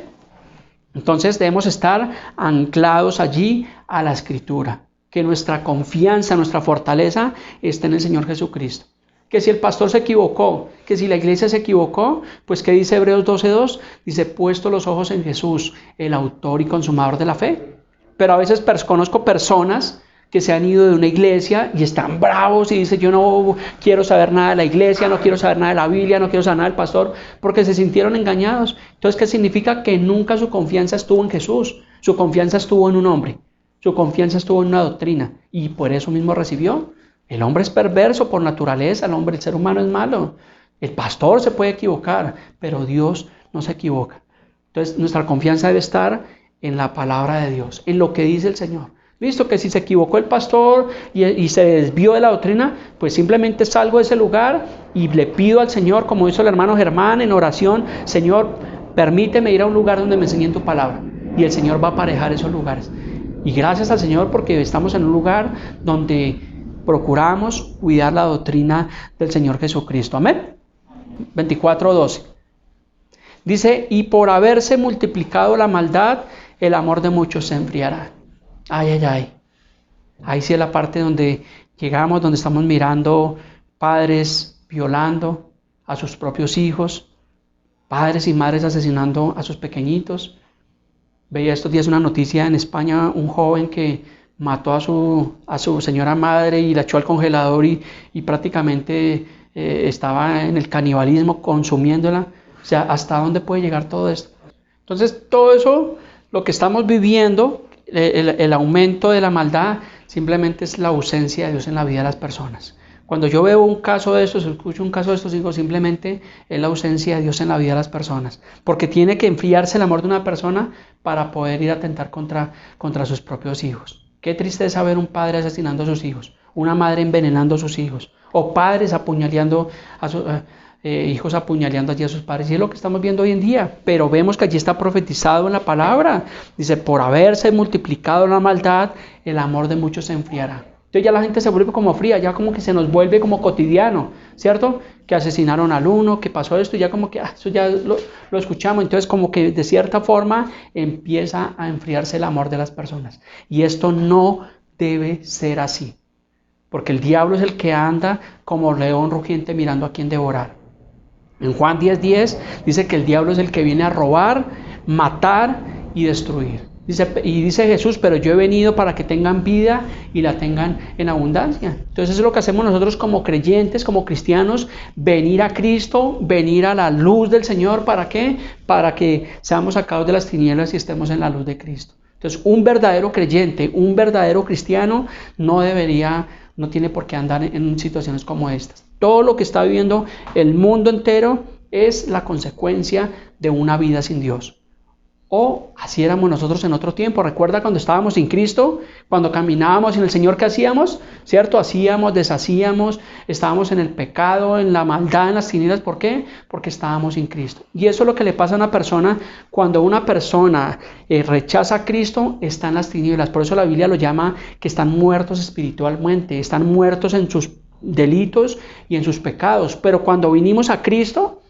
Entonces debemos estar anclados allí a la Escritura. Que nuestra confianza, nuestra fortaleza esté en el Señor Jesucristo. Que si el pastor se equivocó, que si la iglesia se equivocó, pues ¿qué dice Hebreos 12:2? Dice, puesto los ojos en Jesús, el autor y consumador de la fe. Pero a veces conozco personas que se han ido de una iglesia y están bravos y dicen, yo no quiero saber nada de la iglesia, no quiero saber nada de la Biblia, no quiero saber nada del pastor, porque se sintieron engañados. Entonces, ¿qué significa? Que nunca su confianza estuvo en Jesús, su confianza estuvo en un hombre, su confianza estuvo en una doctrina y por eso mismo recibió. El hombre es perverso por naturaleza, el ser humano es malo. El pastor se puede equivocar, pero Dios no se equivoca. Entonces nuestra confianza debe estar en la palabra de Dios, en lo que dice el Señor. Listo, que si se equivocó el pastor y se desvió de la doctrina, pues simplemente salgo de ese lugar y le pido al Señor, como hizo el hermano Germán en oración, Señor, permíteme ir a un lugar donde me enseñen tu palabra. Y el Señor va a aparejar esos lugares. Y gracias al Señor porque estamos en un lugar donde procuramos cuidar la doctrina del Señor Jesucristo. Amén. 24:12. Dice, y por haberse multiplicado la maldad, el amor de muchos se enfriará. Ay, ay, ay. Ahí sí es la parte donde llegamos, donde estamos mirando padres violando a sus propios hijos, padres y madres asesinando a sus pequeñitos. Veía estos días una noticia en España, un joven que mató a su señora madre y la echó al congelador y prácticamente estaba en el canibalismo consumiéndola. O sea, ¿hasta dónde puede llegar todo esto? Entonces, todo eso, lo que estamos viviendo, el aumento de la maldad, simplemente es la ausencia de Dios en la vida de las personas. Cuando yo veo un caso de estos, escucho un caso de estos, digo simplemente es la ausencia de Dios en la vida de las personas. Porque tiene que enfriarse el amor de una persona para poder ir a atentar contra sus propios hijos. Qué tristeza ver un padre asesinando a sus hijos, una madre envenenando a sus hijos, o padres apuñaleando a sus hijos apuñaleando allí a sus padres. Y es lo que estamos viendo hoy en día. Pero vemos que allí está profetizado en la palabra. Dice, por haberse multiplicado la maldad, el amor de muchos se enfriará. Entonces ya la gente se vuelve como fría, ya como que se nos vuelve como cotidiano, ¿cierto? Que asesinaron al uno, que pasó esto, y ya como que eso ya lo escuchamos. Entonces como que de cierta forma empieza a enfriarse el amor de las personas. Y esto no debe ser así, porque el diablo es el que anda como león rugiente mirando a quién devorar. En Juan 10:10 dice que el diablo es el que viene a robar, matar y destruir. Dice Jesús, pero yo he venido para que tengan vida y la tengan en abundancia. Entonces eso es lo que hacemos nosotros como creyentes, como cristianos, venir a Cristo, venir a la luz del Señor. ¿Para qué? Para que seamos sacados de las tinieblas y estemos en la luz de Cristo. Entonces un verdadero creyente, un verdadero cristiano no tiene por qué andar en situaciones como estas. Todo lo que está viviendo el mundo entero es la consecuencia de una vida sin Dios. O así éramos nosotros en otro tiempo. Recuerda cuando estábamos sin Cristo, cuando caminábamos sin el Señor, ¿qué hacíamos? ¿Cierto? Hacíamos, deshacíamos, estábamos en el pecado, en la maldad, en las tinieblas. ¿Por qué? Porque estábamos sin Cristo. Y eso es lo que le pasa a una persona cuando una persona rechaza a Cristo, está en las tinieblas. Por eso la Biblia lo llama que están muertos espiritualmente, están muertos en sus delitos y en sus pecados. Pero cuando vinimos a Cristo,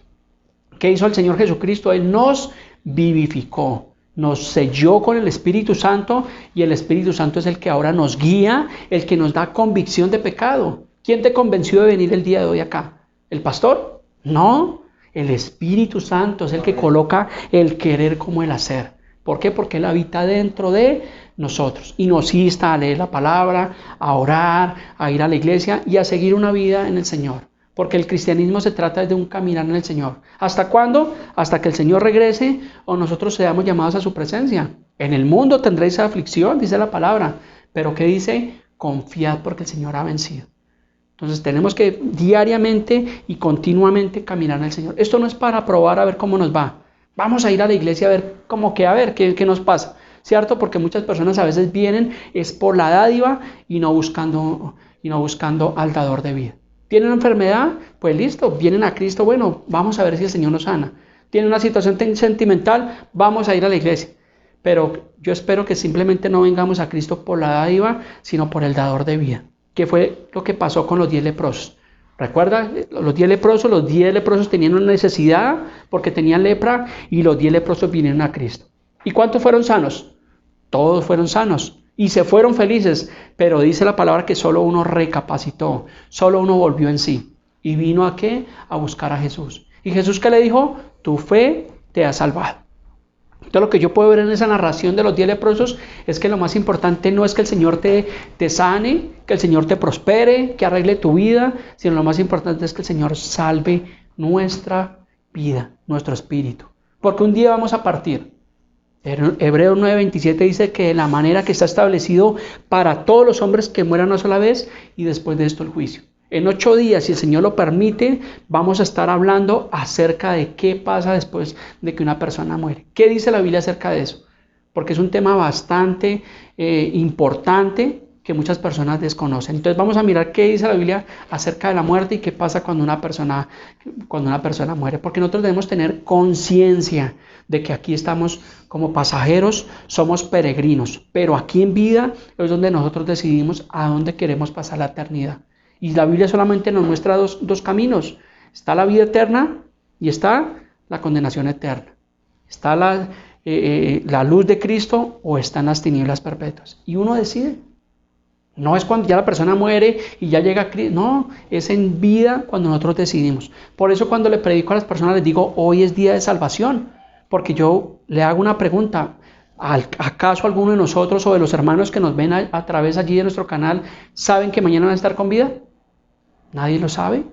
¿qué hizo el Señor Jesucristo? Él nos vivificó, nos selló con el Espíritu Santo, y el Espíritu Santo es el que ahora nos guía, el que nos da convicción de pecado. ¿Quién te convenció de venir el día de hoy acá? ¿El pastor? No, el Espíritu Santo es el que coloca el querer como el hacer. ¿Por qué? Porque Él habita dentro de nosotros y nos insta a leer la palabra, a orar, a ir a la iglesia y a seguir una vida en el Señor. Porque el cristianismo se trata de un caminar en el Señor. ¿Hasta cuándo? Hasta que el Señor regrese o nosotros seamos llamados a su presencia. En el mundo tendréis aflicción, dice la palabra. Pero ¿qué dice? Confiad porque el Señor ha vencido. Entonces tenemos que diariamente y continuamente caminar en el Señor. Esto no es para probar a ver cómo nos va. Vamos a ir a la iglesia a ver qué nos pasa. ¿Cierto? Porque muchas personas a veces vienen es por la dádiva y no buscando al dador de vida. ¿Tienen una enfermedad? Pues listo, vienen a Cristo, bueno, vamos a ver si el Señor nos sana. ¿Tienen una situación sentimental? Vamos a ir a la iglesia. Pero yo espero que simplemente no vengamos a Cristo por la dádiva, sino por el dador de vida. ¿Qué fue lo que pasó con los 10 leprosos? ¿Recuerda? Los 10 leprosos tenían una necesidad porque tenían lepra, y los 10 leprosos vinieron a Cristo. ¿Y cuántos fueron sanos? Todos fueron sanos. Y se fueron felices, pero dice la palabra que solo uno recapacitó, solo uno volvió en sí. ¿Y vino a qué? A buscar a Jesús. ¿Y Jesús qué le dijo? Tu fe te ha salvado. Entonces lo que yo puedo ver en esa narración de los 10 leprosos es que lo más importante no es que el Señor te sane, que el Señor te prospere, que arregle tu vida, sino lo más importante es que el Señor salve nuestra vida, nuestro espíritu. Porque un día vamos a partir. Hebreos 9:27 dice que la manera que está establecido para todos los hombres que mueran una sola vez y después de esto el juicio. En 8 días, si el Señor lo permite, vamos a estar hablando acerca de qué pasa después de que una persona muere. ¿Qué dice la Biblia acerca de eso? Porque es un tema bastante importante que muchas personas desconocen. Entonces vamos a mirar qué dice la Biblia acerca de la muerte y qué pasa cuando una persona muere. Porque nosotros debemos tener conciencia de que aquí estamos como pasajeros, somos peregrinos, pero aquí en vida es donde nosotros decidimos a dónde queremos pasar la eternidad. Y la Biblia solamente nos muestra dos caminos. Está la vida eterna y está la condenación eterna. Está la luz de Cristo o están las tinieblas perpetuas. Y uno decide. No es cuando ya la persona muere y ya llega a Cristo. No, es en vida cuando nosotros decidimos. Por eso cuando le predico a las personas les digo, hoy es día de salvación. Porque yo le hago una pregunta. ¿Acaso alguno de nosotros o de los hermanos que nos ven a través allí de nuestro canal saben que mañana van a estar con vida? Nadie lo sabe.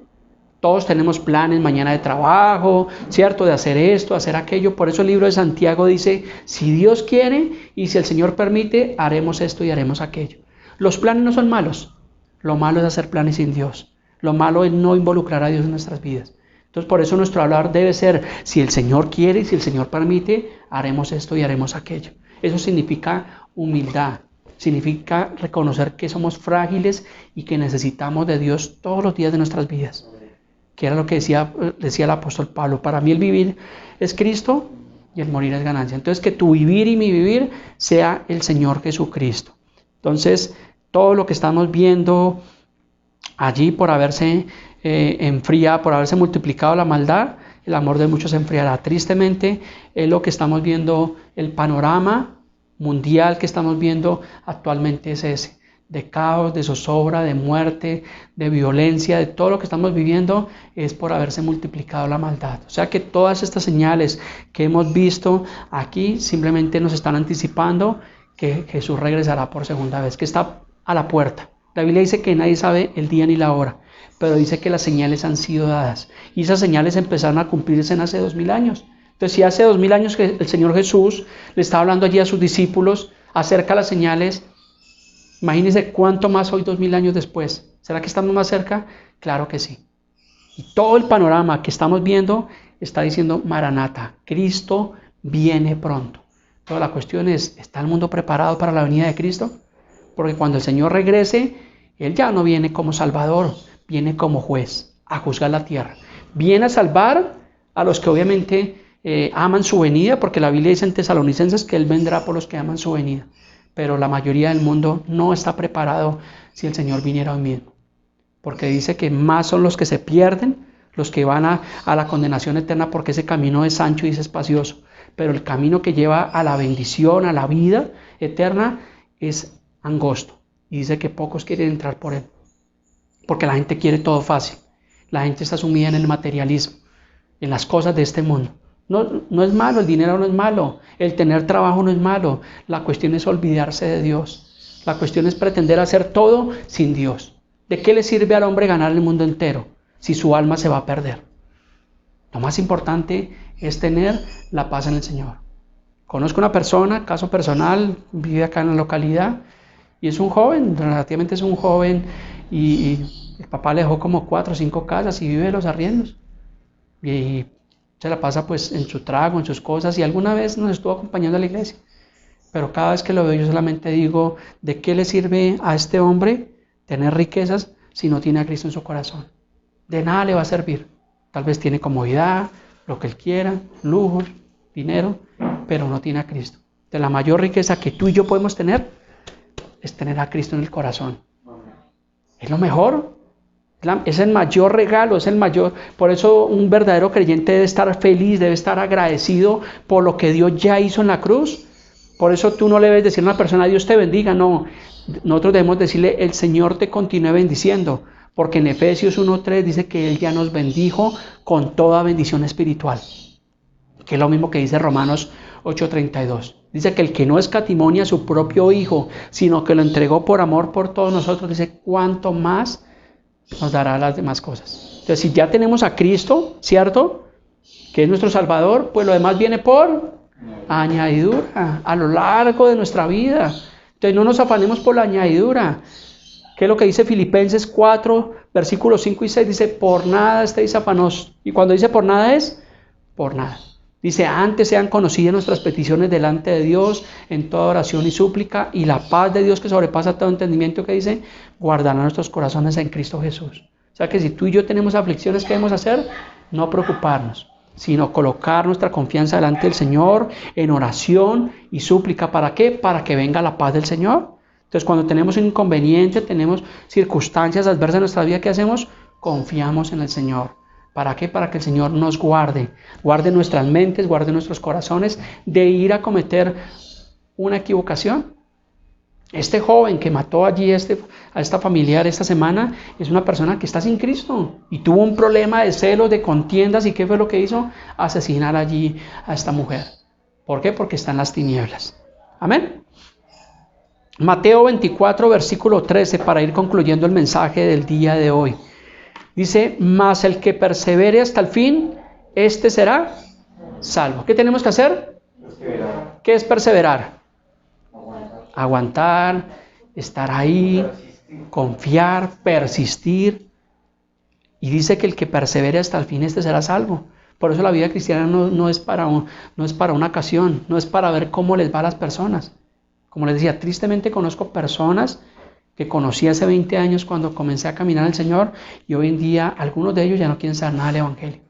Todos tenemos planes mañana de trabajo, ¿cierto? De hacer esto, hacer aquello. Por eso el libro de Santiago dice, si Dios quiere y si el Señor permite, haremos esto y haremos aquello. Los planes no son malos. Lo malo es hacer planes sin Dios. Lo malo es no involucrar a Dios en nuestras vidas. Entonces por eso nuestro hablar debe ser, si el Señor quiere y si el Señor permite, haremos esto y haremos aquello. Eso significa humildad, significa reconocer que somos frágiles y que necesitamos de Dios todos los días de nuestras vidas. Que era lo que decía el apóstol Pablo, para mí el vivir es Cristo y el morir es ganancia. Entonces que tu vivir y mi vivir sea el Señor Jesucristo. Entonces todo lo que estamos viendo allí por haberse enfriado, por haberse multiplicado la maldad, el amor de muchos se enfriará. Tristemente es lo que estamos viendo, el panorama mundial que estamos viendo actualmente es ese, de caos, de zozobra, de muerte, de violencia, de todo lo que estamos viviendo es por haberse multiplicado la maldad. O sea que todas estas señales que hemos visto aquí simplemente nos están anticipando que Jesús regresará por segunda vez, que está a la puerta. La Biblia dice que nadie sabe el día ni la hora, pero dice que las señales han sido dadas. Y esas señales empezaron a cumplirse en hace 2000 años. Entonces, si hace 2000 años que el Señor Jesús le estaba hablando allí a sus discípulos acerca de las señales, imagínense cuánto más hoy 2000 años después. ¿Será que estamos más cerca? Claro que sí. Y todo el panorama que estamos viendo está diciendo Maranata, Cristo viene pronto. Toda la cuestión es, ¿está el mundo preparado para la venida de Cristo? Porque cuando el Señor regrese, Él ya no viene como Salvador, viene como juez a juzgar la tierra. Viene a salvar a los que obviamente aman su venida, porque la Biblia dice en Tesalonicenses que Él vendrá por los que aman su venida. Pero la mayoría del mundo no está preparado si el Señor viniera hoy mismo. Porque dice que más son los que se pierden, los que van a la condenación eterna, porque ese camino es ancho y es espacioso. Pero el camino que lleva a la bendición, a la vida eterna, es angosto. Y dice que pocos quieren entrar por él. Porque la gente quiere todo fácil. La gente está sumida en el materialismo, en las cosas de este mundo. No es malo, el dinero no es malo, el tener trabajo no es malo. La cuestión es olvidarse de Dios. La cuestión es pretender hacer todo sin Dios. ¿De qué le sirve al hombre ganar el mundo entero si su alma se va a perder? Lo más importante es tener la paz en el Señor. Conozco una persona, caso personal, vive acá en la localidad y es un joven, relativamente es un joven y el papá le dejó como 4 o 5 casas y vive de los arriendos. Y se la pasa pues en su trago, en sus cosas y alguna vez nos estuvo acompañando a la iglesia. Pero cada vez que lo veo yo solamente digo, ¿de qué le sirve a este hombre tener riquezas si no tiene a Cristo en su corazón? De nada le va a servir. Tal vez tiene comodidad, lo que él quiera, lujos, dinero, pero no tiene a Cristo. De la mayor riqueza que tú y yo podemos tener es tener a Cristo en el corazón. Es lo mejor. Es el mayor regalo, es el mayor. Por eso un verdadero creyente debe estar feliz, debe estar agradecido por lo que Dios ya hizo en la cruz. Por eso tú no le debes decir a una persona, Dios te bendiga, no. Nosotros debemos decirle, el Señor te continúe bendiciendo. Porque en Efesios 1:3 dice que Él ya nos bendijo con toda bendición espiritual. Que es lo mismo que dice Romanos 8:32. Dice que el que no escatimonia a su propio Hijo, sino que lo entregó por amor por todos nosotros, dice, ¿cuánto más nos dará las demás cosas? Entonces, si ya tenemos a Cristo, ¿cierto? Que es nuestro Salvador, pues lo demás viene por añadidura a lo largo de nuestra vida. Entonces, no nos afanemos por la añadidura. ¿Qué es lo que dice Filipenses 4, versículos 5 y 6? Dice, por nada estéis afanosos. Y cuando dice por nada es, por nada. Dice, antes sean conocidas nuestras peticiones delante de Dios en toda oración y súplica, y la paz de Dios que sobrepasa todo entendimiento, que dice, guardará nuestros corazones en Cristo Jesús. O sea que si tú y yo tenemos aflicciones, ¿qué debemos hacer? No preocuparnos, sino colocar nuestra confianza delante del Señor en oración y súplica. ¿Para qué? Para que venga la paz del Señor. Entonces, cuando tenemos un inconveniente, tenemos circunstancias adversas en nuestra vida, ¿qué hacemos? Confiamos en el Señor. ¿Para qué? Para que el Señor nos guarde nuestras mentes, guarde nuestros corazones de ir a cometer una equivocación. Este joven que mató allí a esta familiar esta semana es una persona que está sin Cristo y tuvo un problema de celos, de contiendas, y ¿qué fue lo que hizo? Asesinar allí a esta mujer. ¿Por qué? Porque está en las tinieblas. Amén. Mateo 24, versículo 13, para ir concluyendo el mensaje del día de hoy. Dice, mas el que persevere hasta el fin, este será salvo. ¿Qué tenemos que hacer? ¿Qué es perseverar? Aguantar, estar ahí, confiar, persistir. Y dice que el que persevere hasta el fin, este será salvo. Por eso la vida cristiana no es para una ocasión, no es para ver cómo les va a las personas. Como les decía, tristemente conozco personas que conocí hace 20 años cuando comencé a caminar al Señor y hoy en día algunos de ellos ya no quieren saber nada del Evangelio.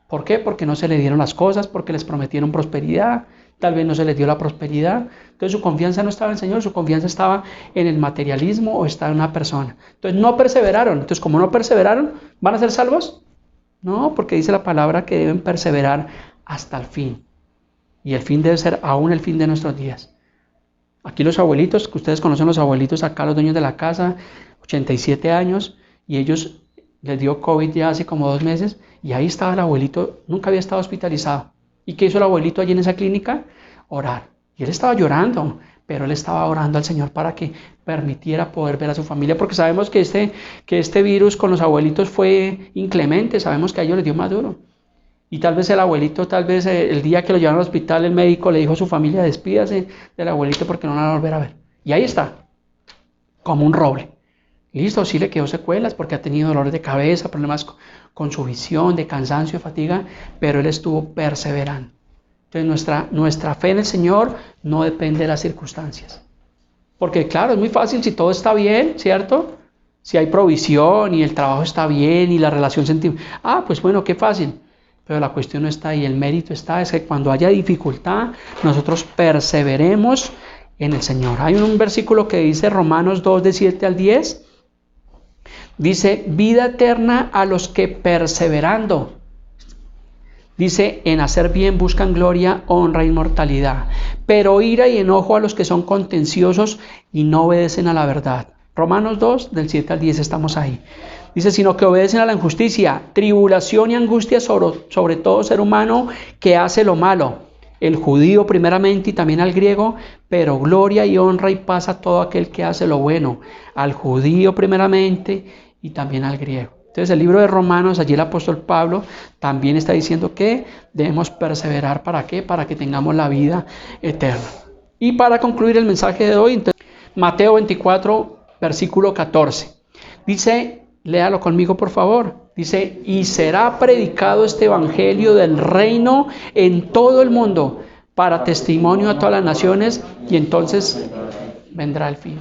¿Por qué? Porque no se les dieron las cosas, porque les prometieron prosperidad, tal vez no se les dio la prosperidad. Entonces su confianza no estaba en el Señor, su confianza estaba en el materialismo o estaba en una persona. Entonces no perseveraron. Entonces como no perseveraron, ¿van a ser salvos? No, porque dice la palabra que deben perseverar hasta el fin. Y el fin debe ser aún el fin de nuestros días. Aquí los abuelitos, que ustedes conocen los abuelitos acá, los dueños de la casa, 87 años, y ellos les dio COVID ya hace como 2 meses, y ahí estaba el abuelito, nunca había estado hospitalizado. ¿Y qué hizo el abuelito allí en esa clínica? Orar. Y él estaba llorando, pero él estaba orando al Señor para que permitiera poder ver a su familia, porque sabemos que este virus con los abuelitos fue inclemente, sabemos que a ellos les dio más duro. Y tal vez el abuelito, el día que lo llevaron al hospital, el médico le dijo a su familia, despídase del abuelito porque no lo van a volver a ver. Y ahí está, como un roble. Listo, sí le quedó secuelas porque ha tenido dolores de cabeza, problemas con su visión, de cansancio, de fatiga, pero él estuvo perseverando. Entonces nuestra fe en el Señor no depende de las circunstancias. Porque claro, es muy fácil si todo está bien, ¿cierto? Si hay provisión y el trabajo está bien y la relación sentimental. Pues bueno, qué fácil. Pero la cuestión no está ahí, el mérito está, es que cuando haya dificultad, nosotros perseveremos en el Señor. Hay un versículo que dice Romanos 2, de 7 al 10, dice, vida eterna a los que perseverando, dice, en hacer bien buscan gloria, honra e inmortalidad, pero ira y enojo a los que son contenciosos y no obedecen a la verdad. Romanos 2, del 7 al 10, estamos ahí. Dice, sino que obedecen a la injusticia, tribulación y angustia sobre todo ser humano que hace lo malo. El judío primeramente y también al griego, pero gloria y honra y paz a todo aquel que hace lo bueno. Al judío primeramente y también al griego. Entonces el libro de Romanos, allí el apóstol Pablo también está diciendo que debemos perseverar. ¿Para qué? Para que tengamos la vida eterna. Y para concluir el mensaje de hoy, entonces, Mateo 24, versículo 14. Dice, léalo conmigo por favor. Dice, y será predicado este evangelio del reino en todo el mundo para testimonio a todas las naciones y entonces vendrá el fin.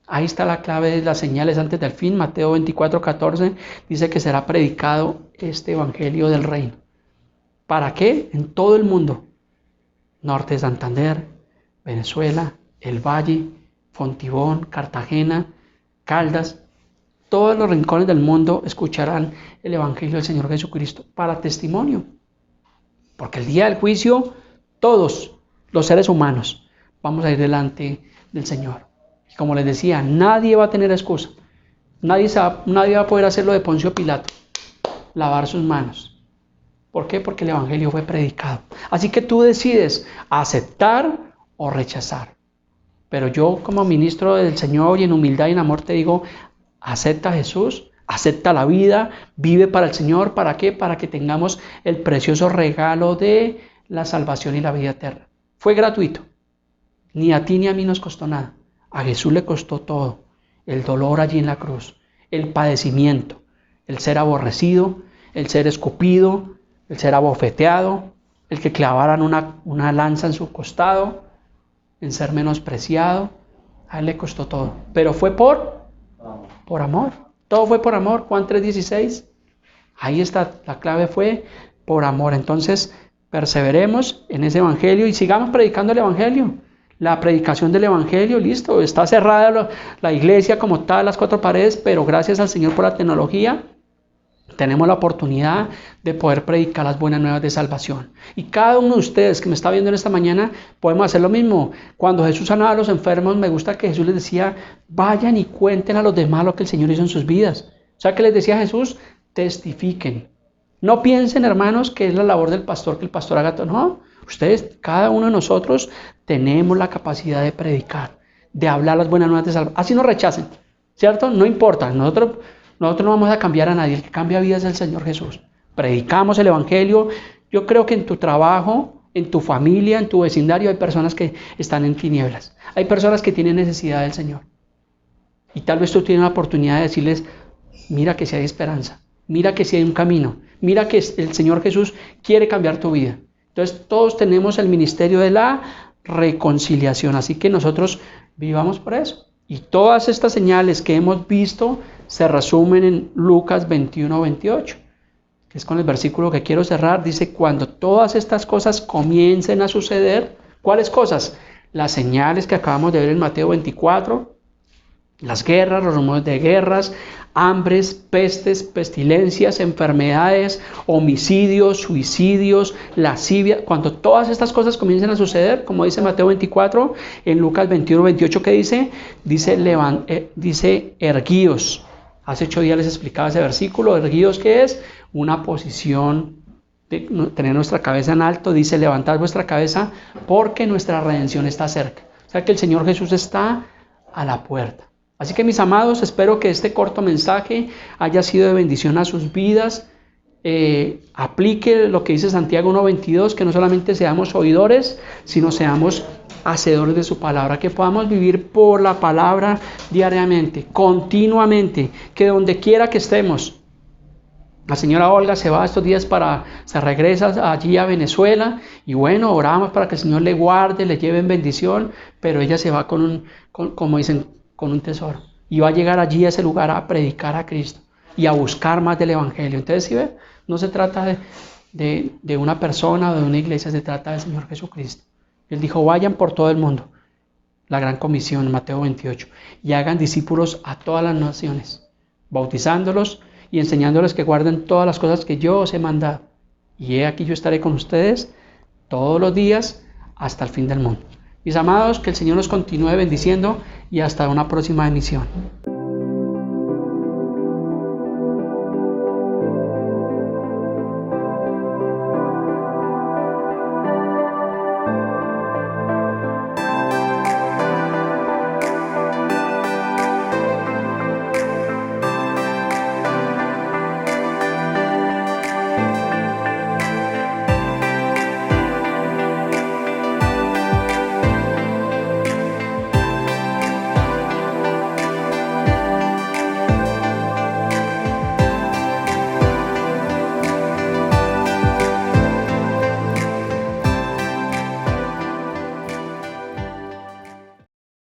Ahí está la clave de las señales antes del fin. Mateo 24, 14 dice que será predicado este evangelio del reino. ¿Para qué? En todo el mundo. Norte de Santander, Venezuela, El Valle, Fontibón, Cartagena, Caldas. Todos los rincones del mundo escucharán el evangelio del Señor Jesucristo para testimonio. Porque el día del juicio, todos los seres humanos vamos a ir delante del Señor. Y como les decía, nadie va a tener excusa. Nadie va a poder hacer lo de Poncio Pilato, lavar sus manos. ¿Por qué? Porque el evangelio fue predicado. Así que tú decides aceptar o rechazar. Pero yo como ministro del Señor y en humildad y en amor te digo, acepta a Jesús, acepta la vida, vive para el Señor. ¿Para qué? Para que tengamos el precioso regalo de la salvación y la vida eterna. Fue gratuito. Ni a ti ni a mí nos costó nada. A Jesús le costó todo. El dolor allí en la cruz, el padecimiento, el ser aborrecido, el ser escupido, el ser abofeteado, el que clavaran una lanza en su costado, en ser menospreciado. A él le costó todo. Pero fue por amor. Todo fue por amor. Juan 3:16. Ahí está, la clave fue por amor. Entonces, perseveremos en ese evangelio y sigamos predicando el evangelio. La predicación del evangelio, listo, está cerrada la iglesia como tal, las 4 paredes, pero gracias al Señor por la tecnología, tenemos la oportunidad de poder predicar las buenas nuevas de salvación. Y cada uno de ustedes que me está viendo en esta mañana, podemos hacer lo mismo. Cuando Jesús sanaba a los enfermos, me gusta que Jesús les decía, vayan y cuenten a los demás lo que el Señor hizo en sus vidas. O sea, que les decía Jesús, testifiquen. No piensen, hermanos, que es la labor del pastor, que el pastor haga todo. No, ustedes, cada uno de nosotros, tenemos la capacidad de predicar, de hablar las buenas nuevas de salvación. Así nos rechacen, ¿cierto? No importa, nosotros no vamos a cambiar a nadie, el que cambia vidas es el Señor Jesús. Predicamos el evangelio. Yo creo que en tu trabajo, en tu familia, en tu vecindario hay personas que están en tinieblas. Hay personas que tienen necesidad del Señor. Y tal vez tú tienes la oportunidad de decirles, mira que si hay esperanza. Mira que sí hay un camino. Mira que el Señor Jesús quiere cambiar tu vida. Entonces todos tenemos el ministerio de la reconciliación. Así que nosotros vivamos por eso. Y todas estas señales que hemos visto se resumen en Lucas 21-28, que es con el versículo que quiero cerrar. Dice, cuando todas estas cosas comiencen a suceder, ¿cuáles cosas? Las señales que acabamos de ver en Mateo 24, las guerras, los rumores de guerras, hambres, pestes, pestilencias, enfermedades, homicidios, suicidios, lascivia. Cuando todas estas cosas comiencen a suceder, como dice Mateo 24, en Lucas 21-28, ¿qué dice? Dice erguíos. Hace 8 días les explicaba ese versículo. Erguíos, ¿qué es? Una posición de tener nuestra cabeza en alto. Dice, levantad vuestra cabeza porque nuestra redención está cerca. O sea que el Señor Jesús está a la puerta. Así que mis amados, espero que este corto mensaje haya sido de bendición a sus vidas. Aplique lo que dice Santiago 1:22, que no solamente seamos oidores, sino seamos hacedores de su palabra, que podamos vivir por la palabra diariamente, continuamente, que donde quiera que estemos. La señora Olga se va estos días se regresa allí a Venezuela y bueno, oramos para que el Señor le guarde, le lleve en bendición, pero ella se va como dicen, con un tesoro y va a llegar allí a ese lugar a predicar a Cristo y a buscar más del Evangelio. Entonces, ¿sí ve? No se trata de una persona o de una iglesia, se trata del Señor Jesucristo. Él dijo, vayan por todo el mundo, la gran comisión, Mateo 28, y hagan discípulos a todas las naciones, bautizándolos y enseñándoles que guarden todas las cosas que yo os he mandado. Y he aquí yo estaré con ustedes todos los días hasta el fin del mundo. Mis amados, que el Señor nos continúe bendiciendo y hasta una próxima emisión.